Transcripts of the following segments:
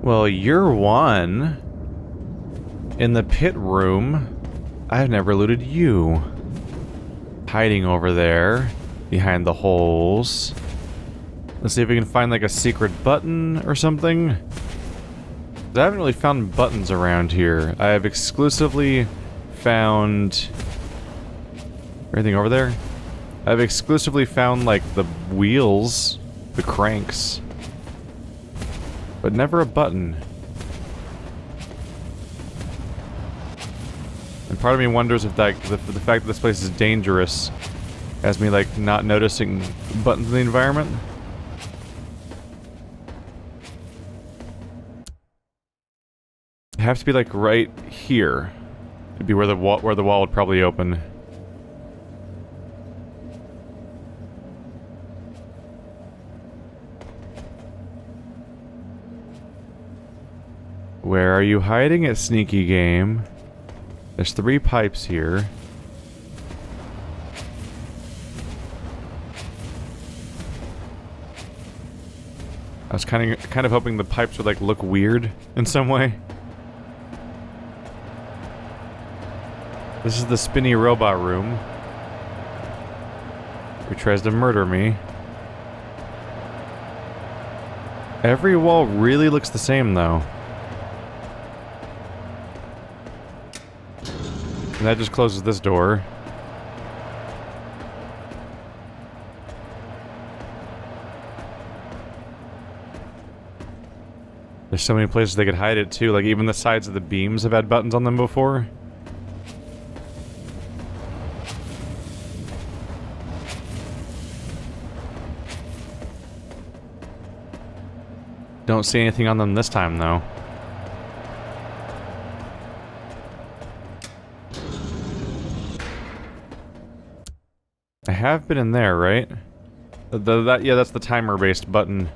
Well, you're one. In the pit room. I've never looted you. Hiding over there. Behind the holes. Let's see if we can find like a secret button or something. I haven't really found buttons around here. I have exclusively found... Anything over there? I've exclusively found like the wheels. The cranks. But never a button. And part of me wonders if that, the fact that this place is dangerous has me like not noticing buttons in the environment. It has to be like right here. It'd be where the wall would probably open. Where are you hiding it, sneaky game? There's 3 pipes here. I was kind of hoping the pipes would like look weird in some way. This is the spinny robot room. Who tries to murder me. Every wall really looks the same though. And that just closes this door. There's so many places they could hide it too, like even the sides of the beams have had buttons on them before. Don't see anything on them this time though. I have been in there, right? Yeah, that's the timer-based button.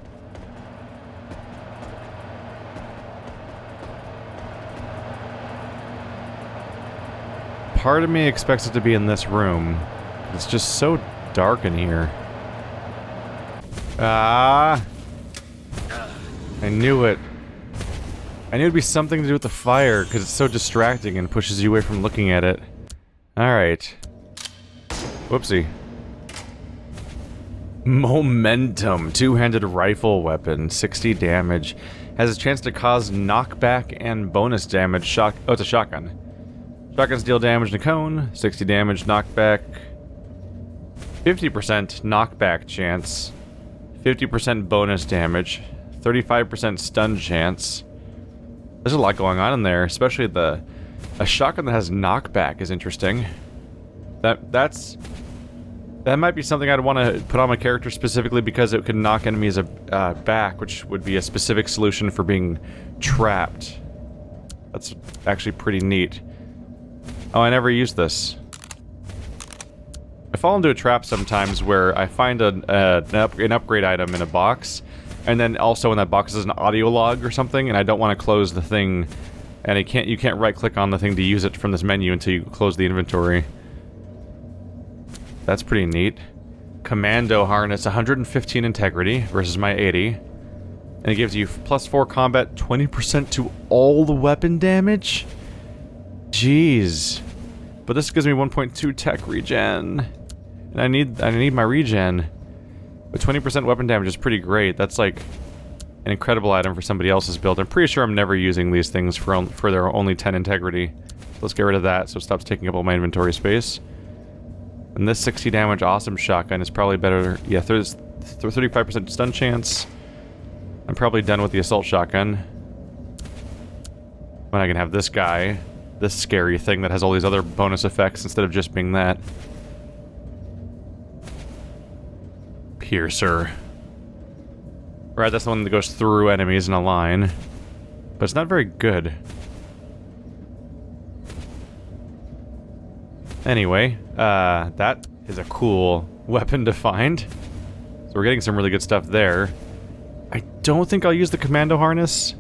Part of me expects it to be in this room. It's just so dark in here. Ah! I knew it. I knew it'd be something to do with the fire, because it's so distracting and pushes you away from looking at it. Alright. Whoopsie. Momentum. Two-handed rifle weapon. 60 damage. Has a chance to cause knockback and bonus damage. Oh, it's a shotgun. Shotguns deal damage in a cone. 60 damage knockback. 50% knockback chance. 50% bonus damage. 35% stun chance. There's a lot going on in there, especially a shotgun that has knockback is interesting. That might be something I'd want to put on my character specifically because it could knock enemies back, which would be a specific solution for being trapped. That's actually pretty neat. Oh, I never used this. I fall into a trap sometimes where I find an upgrade item in a box, and then also in that box is an audio log or something, and I don't want to close the thing, and you can't right-click on the thing to use it from this menu until you close the inventory. That's pretty neat. Commando harness, 115 integrity versus my 80. And it gives you +4 combat, 20% to all the weapon damage? Jeez. But this gives me 1.2 tech regen. And I need my regen. But 20% weapon damage is pretty great. That's like an incredible item for somebody else's build. I'm pretty sure I'm never using these things for their only 10 integrity. Let's get rid of that so it stops taking up all my inventory space. And this 60 damage awesome shotgun is probably better. Yeah, there's 35% stun chance. I'm probably done with the assault shotgun. When I can have this guy, this scary thing that has all these other bonus effects instead of just being that. Piercer. Right, that's the one that goes through enemies in a line. But it's not very good. Anyway, that is a cool weapon to find. So we're getting some really good stuff there. I don't think I'll use the commando harness.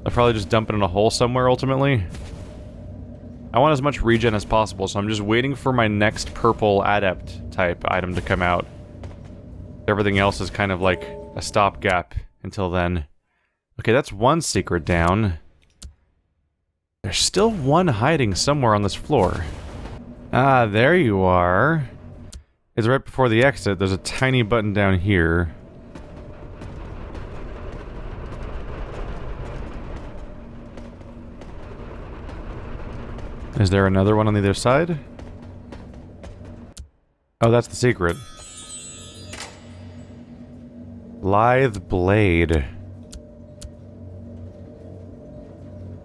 I'll probably just dump it in a hole somewhere, ultimately. I want as much regen as possible, so I'm just waiting for my next purple adept type item to come out. Everything else is kind of like a stopgap until then. Okay, that's one secret down. There's still one hiding somewhere on this floor. Ah, there you are. It's right before the exit. There's a tiny button down here. Is there another one on the other side? Oh, that's the secret. Lithe blade.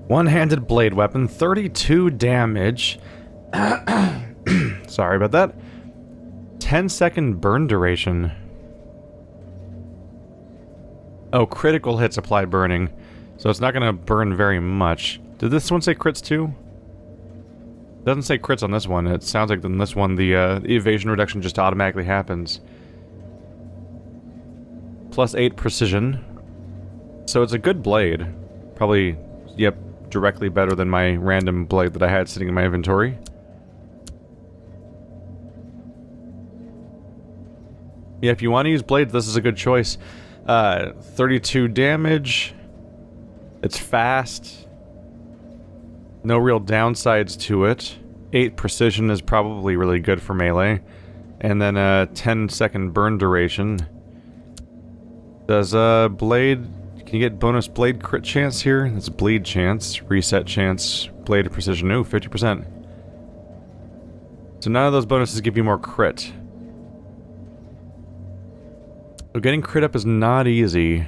One-handed blade weapon, 32 damage. Sorry about that. 10-second burn duration. Oh, critical hits apply burning. So it's not going to burn very much. Did this one say crits too? It doesn't say crits on this one. It sounds like on this one the evasion reduction just automatically happens. +8 precision. So it's a good blade. Probably, yep, directly better than my random blade that I had sitting in my inventory. Yeah, if you want to use blades, this is a good choice. 32 damage. It's fast. No real downsides to it. 8 precision is probably really good for melee. And then a 10-second burn duration. Does blade... Can you get bonus blade crit chance here? That's bleed chance, reset chance, blade precision. Ooh, 50%. So none of those bonuses give you more crit. So getting crit up is not easy.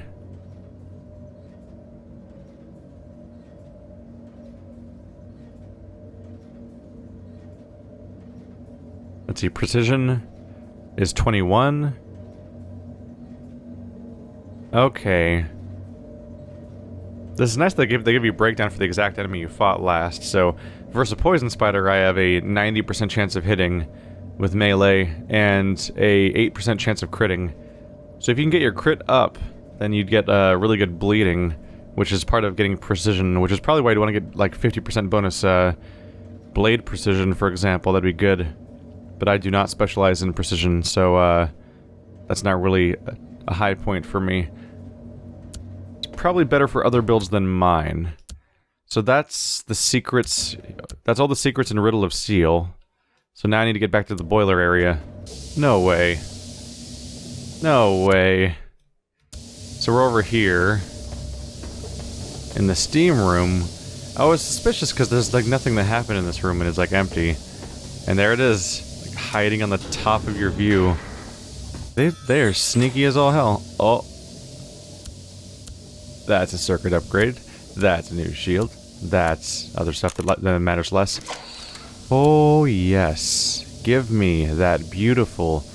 Let's see, precision is 21. Okay. This is nice that they give you a breakdown for the exact enemy you fought last. So, versus a poison spider, I have a 90% chance of hitting with melee and a 8% chance of critting. So if you can get your crit up, then you'd get really good bleeding, which is part of getting precision, which is probably why you want to get like 50% bonus blade precision, for example. That'd be good. But I do not specialize in precision, so that's not really a high point for me. Probably better for other builds than mine. So that's the secrets. That's all the secrets in Riddle of Steel. So now I need to get back to the boiler area. No way. No way. So we're over here in the steam room. I was suspicious because there's like nothing that happened in this room and it's like empty. And there it is, like hiding on the top of your view. They are sneaky as all hell. Oh. That's a circuit upgrade. That's a new shield. That's other stuff that matters less. Oh, yes. Give me that beautiful,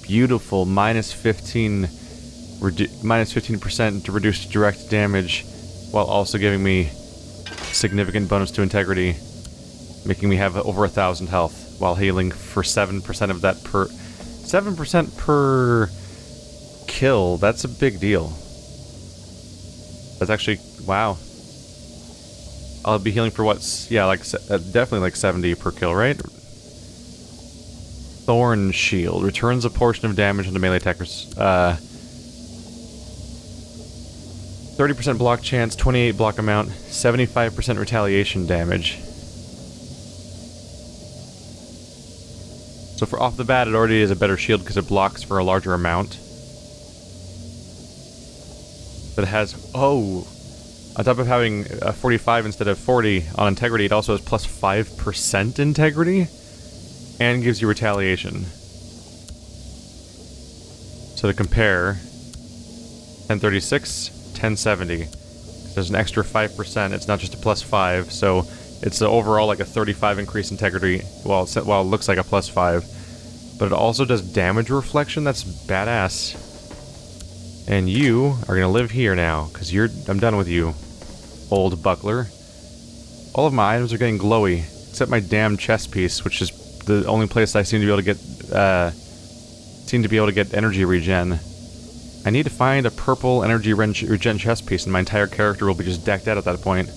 beautiful minus 15% to reduce direct damage, while also giving me significant bonus to integrity, making me have over 1,000 health, while healing for 7% of that per... 7% per kill. That's a big deal. That's actually, wow. I'll be healing for what's, yeah, like, definitely like 70 per kill, right? Thorn Shield. Returns a portion of damage into melee attackers. 30% block chance, 28 block amount, 75% retaliation damage. So for off the bat, it already is a better shield because it blocks for a larger amount. But it has, oh, on top of having 45 instead of 40 on integrity, it also has plus 5% integrity and gives you retaliation. So to compare, 1036, 1070. There's an extra 5%. It's not just a plus 5, so it's overall like a 35 increase integrity, while it looks like a plus 5. But it also does damage reflection. That's badass. And you are gonna live here now, because I'm done with you, old buckler. All of my items are getting glowy, except my damn chest piece, which is the only place I seem to be able to get energy regen. I need to find a purple energy regen chest piece, and my entire character will be just decked out at that point.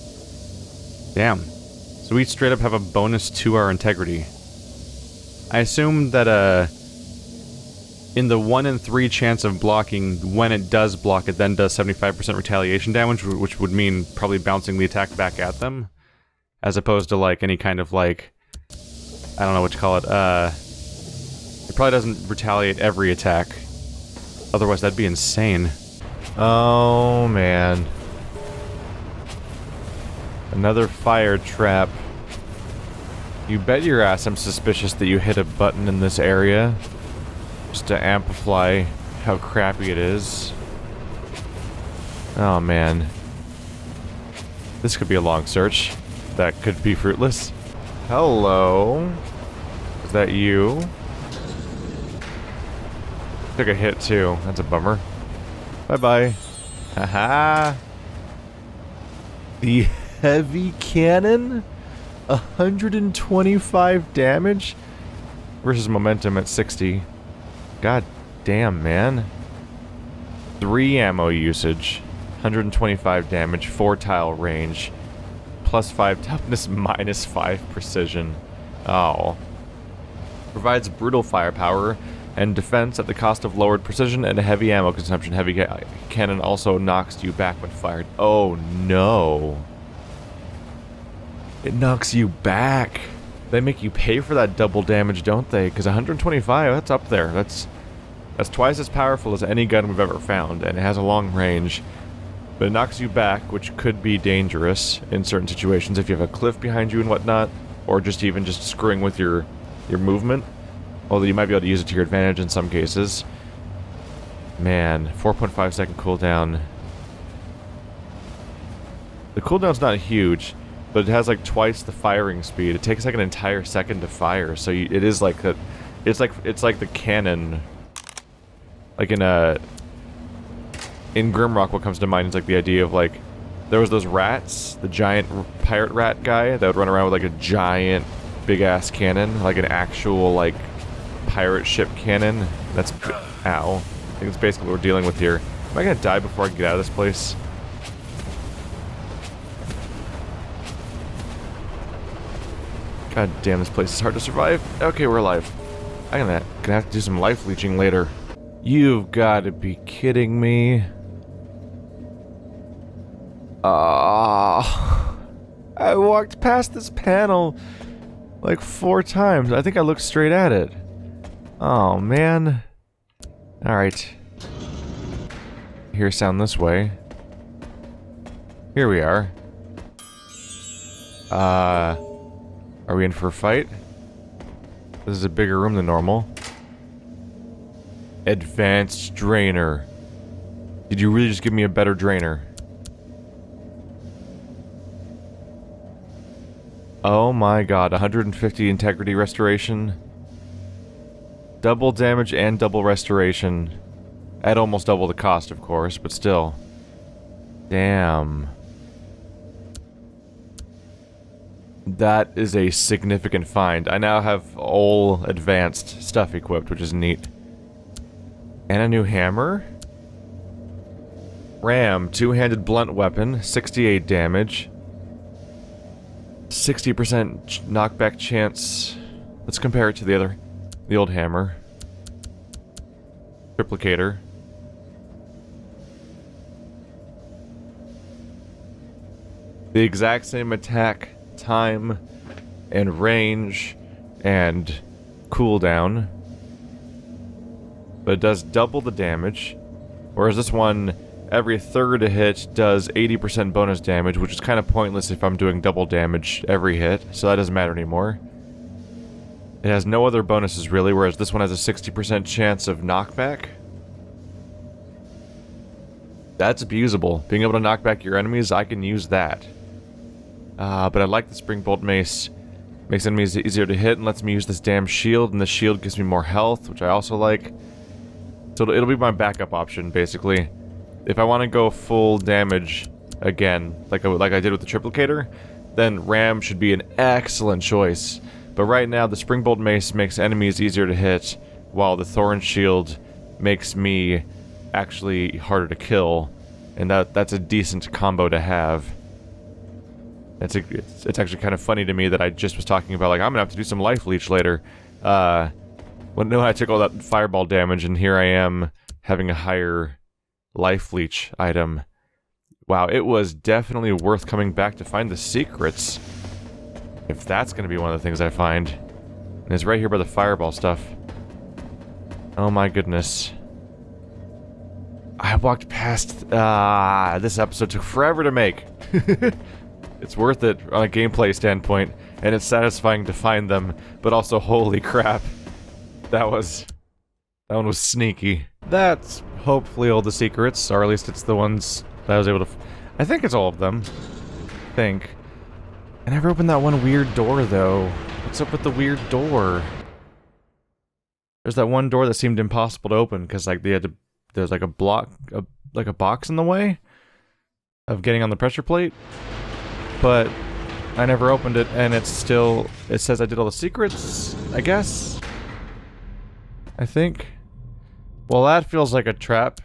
Damn. So we straight up have a bonus to our integrity. I assume that in the 1 in 3 chance of blocking, when it does block, it then does 75% retaliation damage, which would mean probably bouncing the attack back at them, as opposed to like any kind of like, I don't know what you call it. It probably doesn't retaliate every attack. Otherwise, that'd be insane. Oh man, another fire trap. You bet your ass I'm suspicious that you hit a button in this area just to amplify how crappy it is. Oh man. This could be a long search. That could be fruitless. Hello? Is that you? Took a hit too. That's a bummer. Bye-bye. Haha. The heavy cannon? 125 damage? Versus momentum at 60. God damn, man. 3 ammo usage. 125 damage, 4 tile range. Plus 5 toughness, minus 5 precision. Oh. Provides brutal firepower and defense at the cost of lowered precision and heavy ammo consumption. Heavy cannon also knocks you back when fired. Oh no. It knocks you back. They make you pay for that double damage, don't they? Because 125, that's up there. That's twice as powerful as any gun we've ever found, and it has a long range. But it knocks you back, which could be dangerous in certain situations if you have a cliff behind you and whatnot, or just even just screwing with your movement. Although you might be able to use it to your advantage in some cases. Man, 4.5 second cooldown. The cooldown's not huge, but it has like twice the firing speed. It takes like an entire second to fire, so it is like that. It's like the cannon. Like in Grimrock, what comes to mind is like the idea of like there was those rats, the giant pirate rat guy that would run around with like a giant big ass cannon, like an actual like pirate ship cannon. That's ow. I think that's basically what we're dealing with here. Am I gonna die before I can get out of this place? God damn, this place is hard to survive. Okay, we're alive. I'm gonna have to do some life leeching later. You've got to be kidding me. I walked past this panel like 4 times. I think I looked straight at it. Oh, man. Alright. Hear sound this way. Here we are. Are we in for a fight? This is a bigger room than normal. Advanced drainer. Did you really just give me a better drainer? Oh my god, 150 integrity restoration. Double damage and double restoration. At almost double the cost, of course, but still. Damn. That is a significant find. I now have all advanced stuff equipped, which is neat. And a new hammer. Ram, two-handed blunt weapon, 68 damage. 60% knockback chance. Let's compare it to the old hammer. Triplicator. The exact same attack, time, and range, and cooldown. But it does double the damage. Whereas this one, every third hit does 80% bonus damage, which is kind of pointless if I'm doing double damage every hit, so that doesn't matter anymore. It has no other bonuses really, whereas this one has a 60% chance of knockback. That's abusable. Being able to knock back your enemies, I can use that. But I like the Spring Bolt Mace. Makes enemies easier to hit and lets me use this damn shield, and the shield gives me more health, which I also like. So it'll be my backup option, basically. If I want to go full damage again, like I did with the Triplicator, then Ram should be an excellent choice. But right now, the Spring Bolt Mace makes enemies easier to hit, while the Thorn Shield makes me actually harder to kill. And that's a decent combo to have. It's actually kind of funny to me that I just was talking about, like, I'm gonna have to do some life leech later. Well, no, I took all that fireball damage, and here I am having a higher life leech item. Wow, it was definitely worth coming back to find the secrets. If that's going to be one of the things I find. And it's right here by the fireball stuff. Oh my goodness. I walked past... this episode took forever to make. It's worth it on a gameplay standpoint, and it's satisfying to find them, but also holy crap. That one was sneaky. That's hopefully all the secrets, or at least it's the ones that I was able to... I think it's all of them. I think. I never opened that one weird door, though. What's up with the weird door? There's that one door that seemed impossible to open, because like they had to... There's like a block... like a box in the way of getting on the pressure plate. But I never opened it, and it's still... It says I did all the secrets, I guess? I think. Well, that feels like a trap.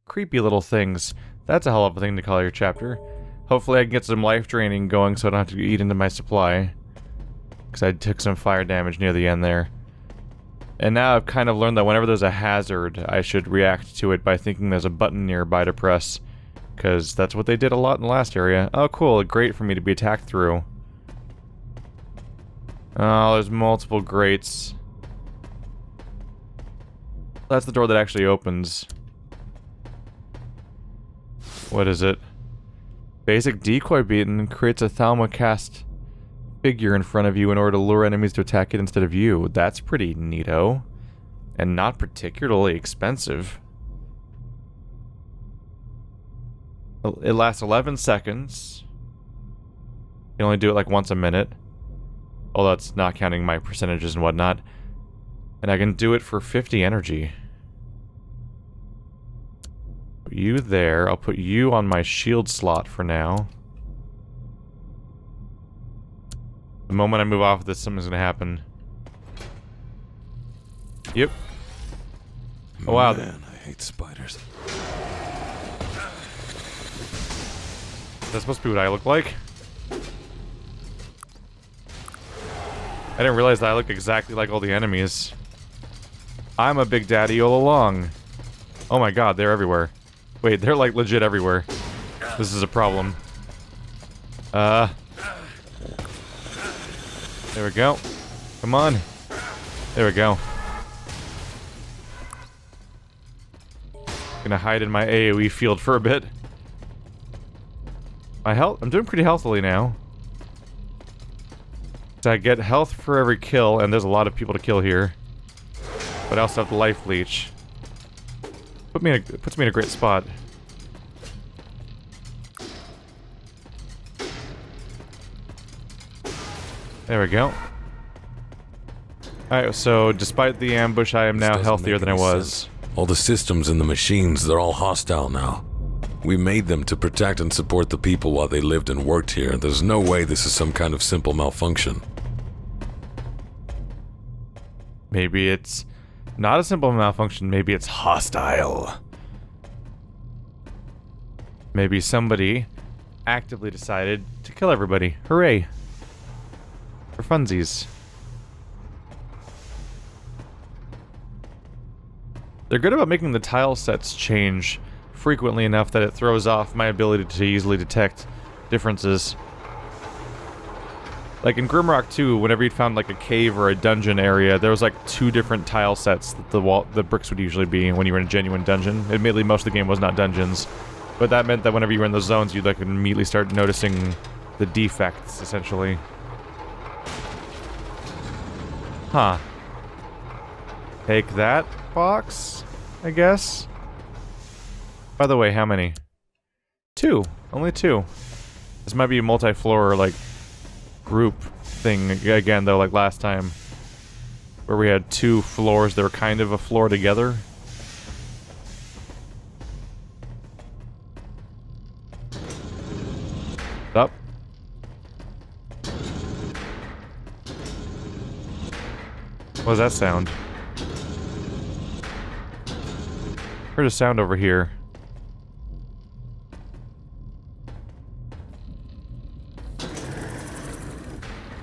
Creepy little things. That's a hell of a thing to call your chapter. Hopefully I can get some life draining going so I don't have to eat into my supply. Because I took some fire damage near the end there. And now I've kind of learned that whenever there's a hazard, I should react to it by thinking there's a button nearby to press. Because that's what they did a lot in the last area. Oh, cool. Great for me to be attacked through. Oh, there's multiple grates. That's the door that actually opens. What is it? Basic decoy beacon creates a thalmocast figure in front of you in order to lure enemies to attack it instead of you. That's pretty neato. And not particularly expensive. It lasts 11 seconds. You only do it like once a minute. Although that's not counting my percentages and whatnot. And I can do it for 50 energy. Put you there. I'll put you on my shield slot for now. The moment I move off this, something's gonna happen. Yep. Oh wow. Man, I hate spiders. That's supposed to be what I look like? I didn't realize that I look exactly like all the enemies. I'm a big daddy all along. Oh my god, they're everywhere. Wait, they're like legit everywhere. This is a problem. There we go. Come on. There we go. Gonna hide in my AoE field for a bit. My health, I'm doing pretty healthily now. So I get health for every kill, and there's a lot of people to kill here. But I also have the life leech. Puts me in a great spot. There we go. Alright, so despite the ambush, I am now healthier than I was. All the systems in the machines, they're all hostile now. We made them to protect and support the people while they lived and worked here. There's no way this is some kind of simple malfunction. Maybe it's not a simple malfunction, maybe it's hostile. Maybe somebody actively decided to kill everybody. Hooray. For funsies. They're good about making the tile sets change frequently enough that it throws off my ability to easily detect differences. Like in Grimrock 2, whenever you'd found like a cave or a dungeon area, there was like 2 different tile sets that the bricks would usually be when you were in a genuine dungeon. Admittedly, most of the game was not dungeons, but that meant that whenever you were in those zones, you'd like immediately start noticing the defects, essentially. Huh. Take that box, I guess. By the way, how many? 2. Only 2. This might be a multi-floor, like, group thing again, though, like last time. Where we had 2 floors that were kind of a floor together. Up. What was that sound? Heard a sound over here.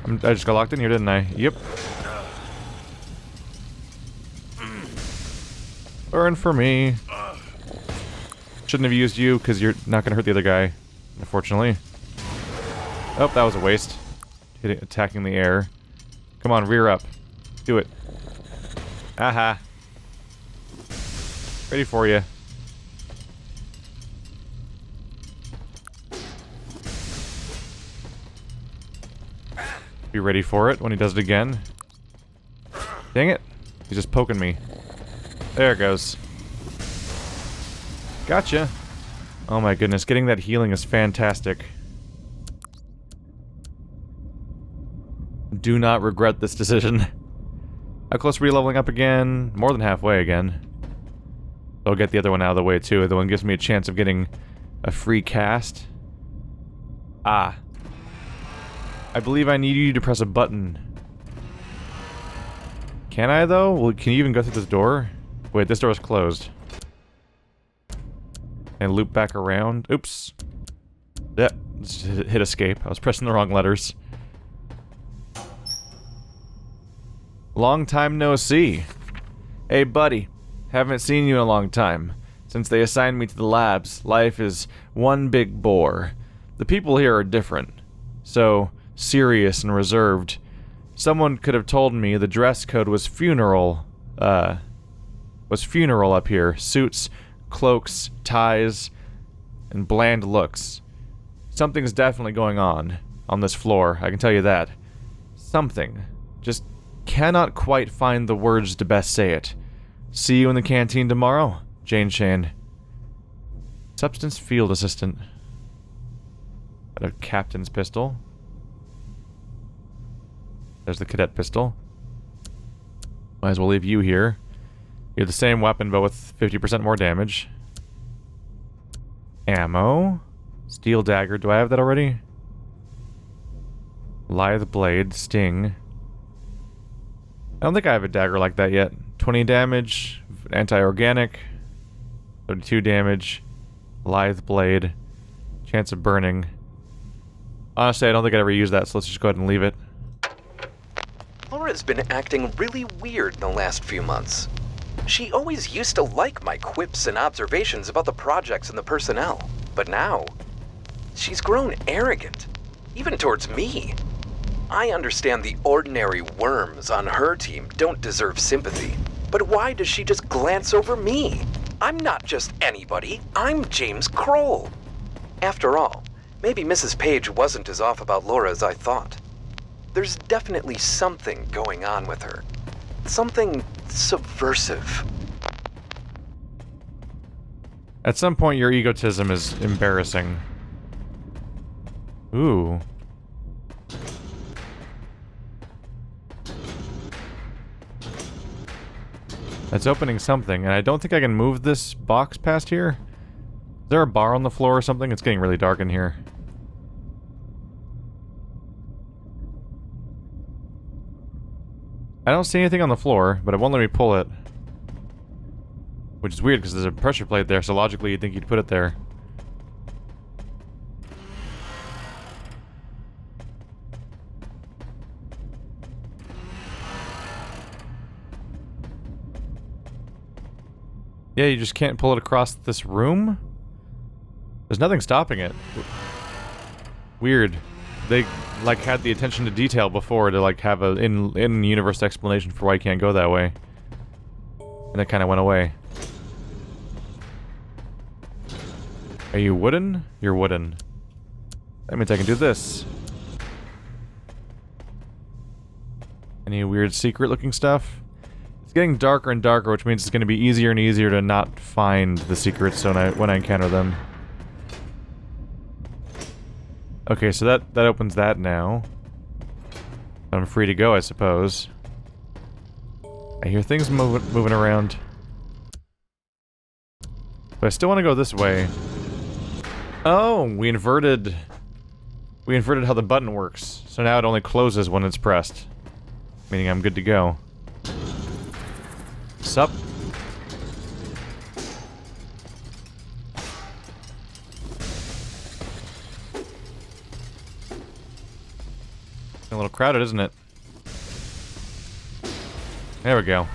I just got locked in here, didn't I? Yep. Burn for me. Shouldn't have used you, because you're not going to hurt the other guy, unfortunately. Oh, that was a waste. Attacking the air. Come on, rear up. Do it. Aha. Ready for you. Be ready for it when he does it again. Dang it. He's just poking me. There it goes. Gotcha. Oh my goodness, getting that healing is fantastic. Do not regret this decision. How close are we leveling up again? More than halfway again. I'll get the other one out of the way too. The one gives me a chance of getting a free cast. Ah. I believe I need you to press a button. Can I though? Well, can you even go through this door? Wait, this door is closed. And loop back around. Oops. Yep. Just hit escape. I was pressing the wrong letters. Long time no see. Hey buddy. Haven't seen you in a long time. Since they assigned me to the labs, life is one big bore. The people here are different. So serious and reserved. Someone could have told me the dress code was funeral up here. Suits, cloaks, ties, and bland looks. Something's definitely going on this floor, I can tell you that. Something. Just cannot quite find the words to best say it. See you in the canteen tomorrow, Jane Shane. Substance field assistant. Got a captain's pistol. There's the cadet pistol. Might as well leave you here. You're the same weapon, but with 50% more damage. Ammo. Steel dagger. Do I have that already? Lithe blade. Sting. I don't think I have a dagger like that yet. 20 damage. Anti-organic. 32 damage. Lithe blade. Chance of burning. Honestly, I don't think I'd ever use that, so let's just go ahead and leave it. Laura's been acting really weird in the last few months. She always used to like my quips and observations about the projects and the personnel. But now, she's grown arrogant. Even towards me. I understand the ordinary worms on her team don't deserve sympathy. But why does she just glance over me? I'm not just anybody. I'm James Kroll. After all, maybe Mrs. Page wasn't as off about Laura as I thought. There's definitely something going on with her. Something subversive. At some point, your egotism is embarrassing. Ooh. That's opening something, and I don't think I can move this box past here. Is there a bar on the floor or something? It's getting really dark in here. I don't see anything on the floor, but it won't let me pull it. Which is weird, because there's a pressure plate there, so logically you'd think you'd put it there. Yeah, you just can't pull it across this room? There's nothing stopping it. Weird. They, like, had the attention to detail before to, like, have a in-universe explanation for why you can't go that way. And it kind of went away. Are you wooden? You're wooden. That means I can do this. Any weird secret-looking stuff? It's getting darker and darker, which means it's going to be easier and easier to not find the secrets when I encounter them. Okay, so that opens that now. I'm free to go, I suppose. I hear things moving around. But I still want to go this way. Oh, we inverted how the button works. So now it only closes when it's pressed. Meaning I'm good to go. Sup? A little crowded, isn't it? There we go.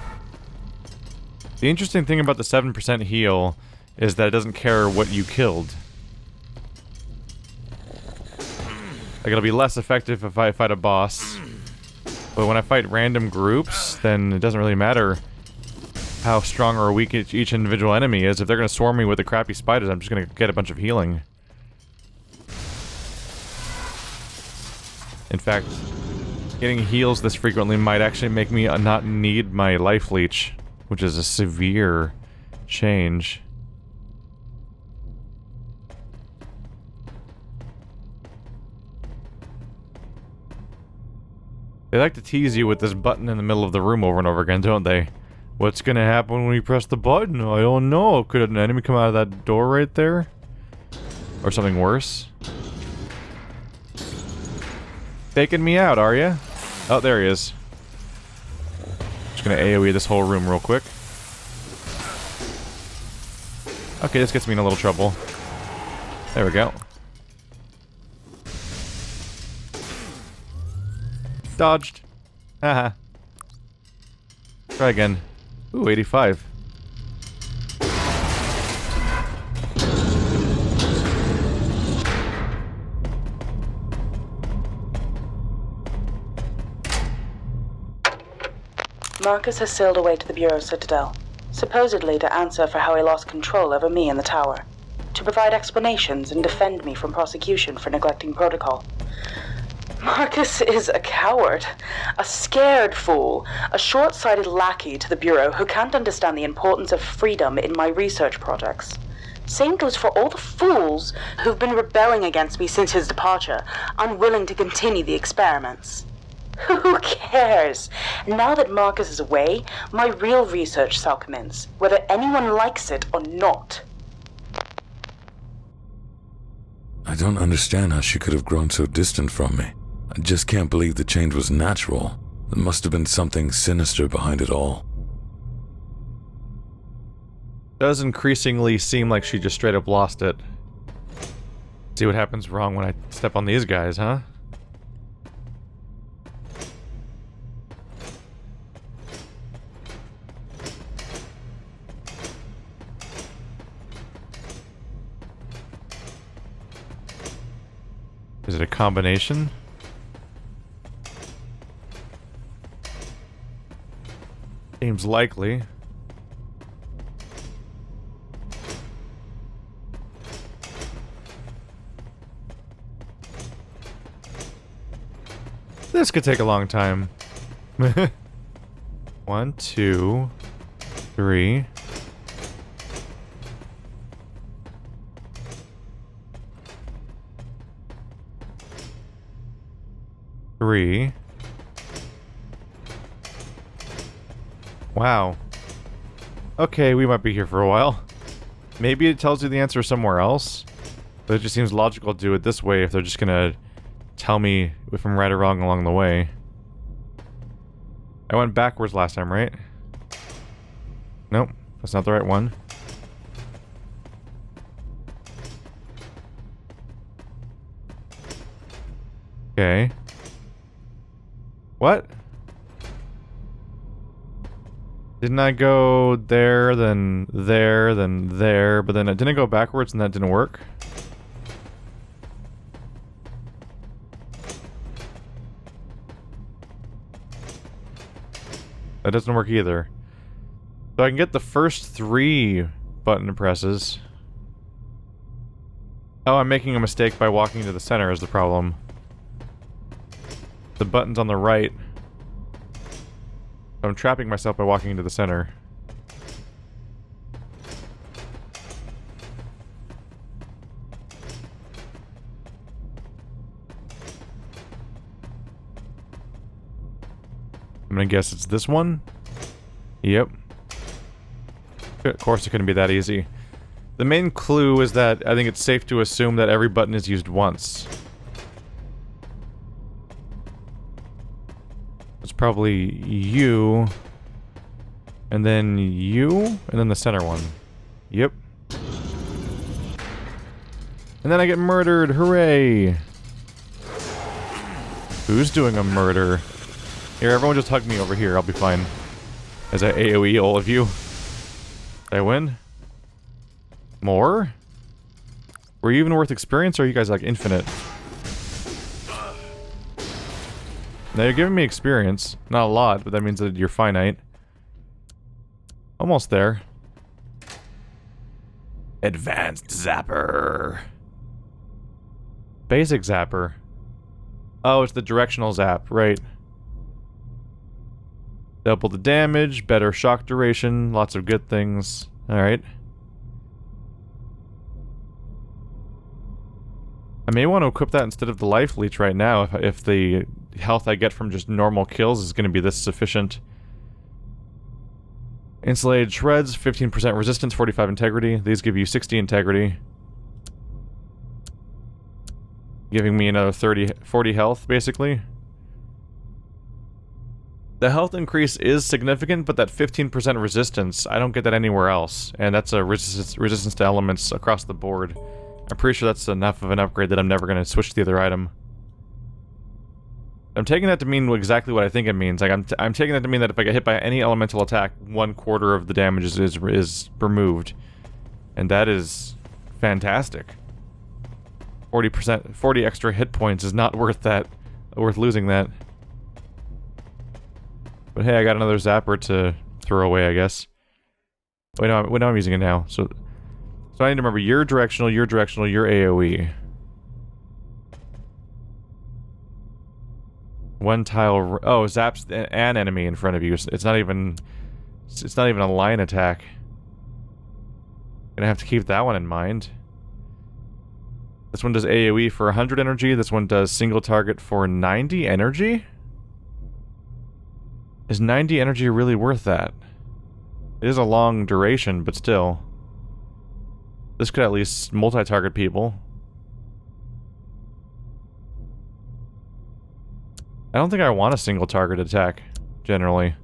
The interesting thing about the 7% heal is that it doesn't care what you killed. Like, it'll be less effective if I fight a boss. But when I fight random groups, then it doesn't really matter how strong or weak each individual enemy is. If they're gonna swarm me with the crappy spiders, I'm just gonna get a bunch of healing. In fact, getting heals this frequently might actually make me not need my life leech, which is a severe change. They like to tease you with this button in the middle of the room over and over again, don't they? What's gonna happen when you press the button? I don't know. Could an enemy come out of that door right there? Or something worse? Faking me out, are ya? Oh, there he is. Just gonna AoE this whole room real quick. Okay, this gets me in a little trouble. There we go. Dodged. Haha. Try again. Ooh, 85. Marcus has sailed away to the Bureau Citadel, supposedly to answer for how he lost control over me in the tower, to provide explanations and defend me from prosecution for neglecting protocol. Marcus is a coward, a scared fool, a short-sighted lackey to the Bureau who can't understand the importance of freedom in my research projects. Same goes for all the fools who've been rebelling against me since his departure, unwilling to continue the experiments. Who cares? Now that Marcus is away, my real research shall commence, whether anyone likes it or not. I don't understand how she could have grown so distant from me. I just can't believe the change was natural. There must have been something sinister behind it all. Does increasingly seem like she just straight up lost it. See what happens wrong when I step on these guys, huh? Is it a combination? Seems likely. This could take a long time. 1, 2, 3. Wow. Okay, we might be here for a while. Maybe it tells you the answer somewhere else, but it just seems logical to do it this way if they're just gonna tell me if I'm right or wrong along the way. I went backwards last time, right? Nope, that's not the right one. Okay. What? Didn't I go there, then there, then there, but then I didn't go backwards and that didn't work? That doesn't work either. So I can get the first 3 button presses. Oh, I'm making a mistake by walking to the center is the problem. The button's on the right. I'm trapping myself by walking into the center. I'm gonna guess it's this one? Yep. Of course it couldn't be that easy. The main clue is that I think it's safe to assume that every button is used once. It's probably you, and then you, and then the center one. Yep. And then I get murdered, hooray! Who's doing a murder? Here, everyone just hug me over here, I'll be fine. As I AoE all of you. Did I win? More? Were you even worth experience, or are you guys like infinite? Now you're giving me experience. Not a lot, but that means that you're finite. Almost there. Advanced Zapper. Basic Zapper. Oh, it's the directional zap, right. Double the damage, better shock duration, lots of good things. Alright. I may want to equip that instead of the life leech right now if the health I get from just normal kills is going to be this sufficient. Insulated shreds, 15% resistance, 45 integrity. These give you 60 integrity. Giving me another 40 health, basically. The health increase is significant, but that 15% resistance, I don't get that anywhere else. And that's a resistance to elements across the board. I'm pretty sure that's enough of an upgrade that I'm never going to switch to the other item. I'm taking that to mean exactly what I think it means. Like, I'm taking that to mean that if I get hit by any elemental attack, 1/4 of the damage is removed. And that is fantastic. 40%, 40 extra hit points is not worth that, worth losing that. But hey, I got another zapper to throw away, I guess. Wait, no, I'm using it now. So I need to remember, you're directional, you're AoE. One tile... Oh, zaps an enemy in front of you. It's not even a line attack. Gonna have to keep that one in mind. This one does AoE for 100 energy. This one does single target for 90 energy? Is 90 energy really worth that? It is a long duration, but still. This could at least multi-target people. I don't think I want a single target attack, generally.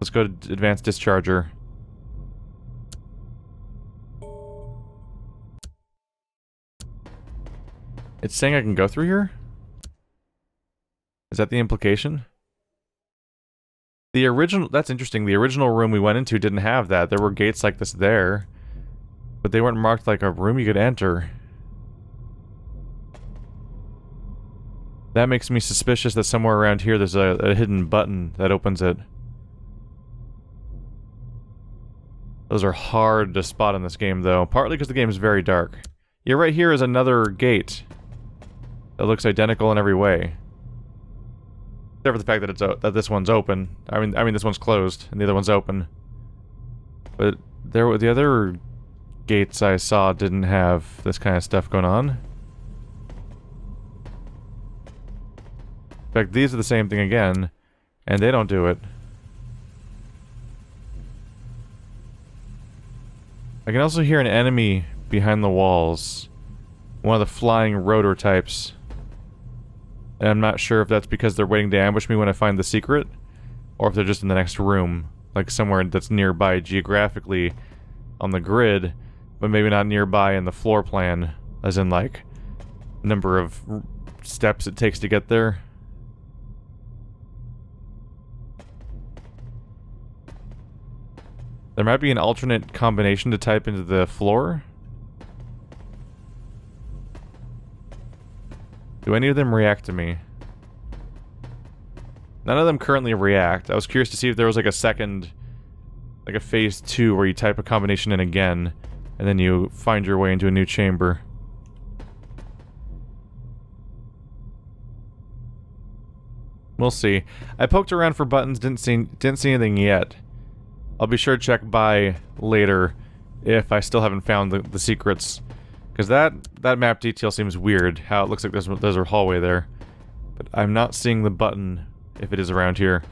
Let's go to Advanced Discharger. It's saying I can go through here? Is that the implication? The original... That's interesting. The original room we went into didn't have that. There were gates like this there. But they weren't marked like a room you could enter. That makes me suspicious that somewhere around here there's a hidden button that opens it. Those are hard to spot in this game, though. Partly because the game is very dark. Yeah, right here is another gate. That looks identical in every way. Except for the fact that that this one's open. I mean this one's closed, and the other one's open. But there were the other gates I saw didn't have this kind of stuff going on. In fact, these are the same thing again, and they don't do it. I can also hear an enemy behind the walls. One of the flying rotor types. And I'm not sure if that's because they're waiting to ambush me when I find the secret, or if they're just in the next room, like somewhere that's nearby geographically on the grid, but maybe not nearby in the floor plan, as in like number of steps it takes to get there. There might be an alternate combination to type into the floor. Do any of them react to me? None of them currently react. I was curious to see if there was like a second, like a phase 2 where you type a combination in again, and then you find your way into a new chamber. We'll see. I poked around for buttons, didn't see anything yet. I'll be sure to check by later if I still haven't found the secrets. Because that map detail seems weird, how it looks like there's a hallway there. But I'm not seeing the button, if it is around here.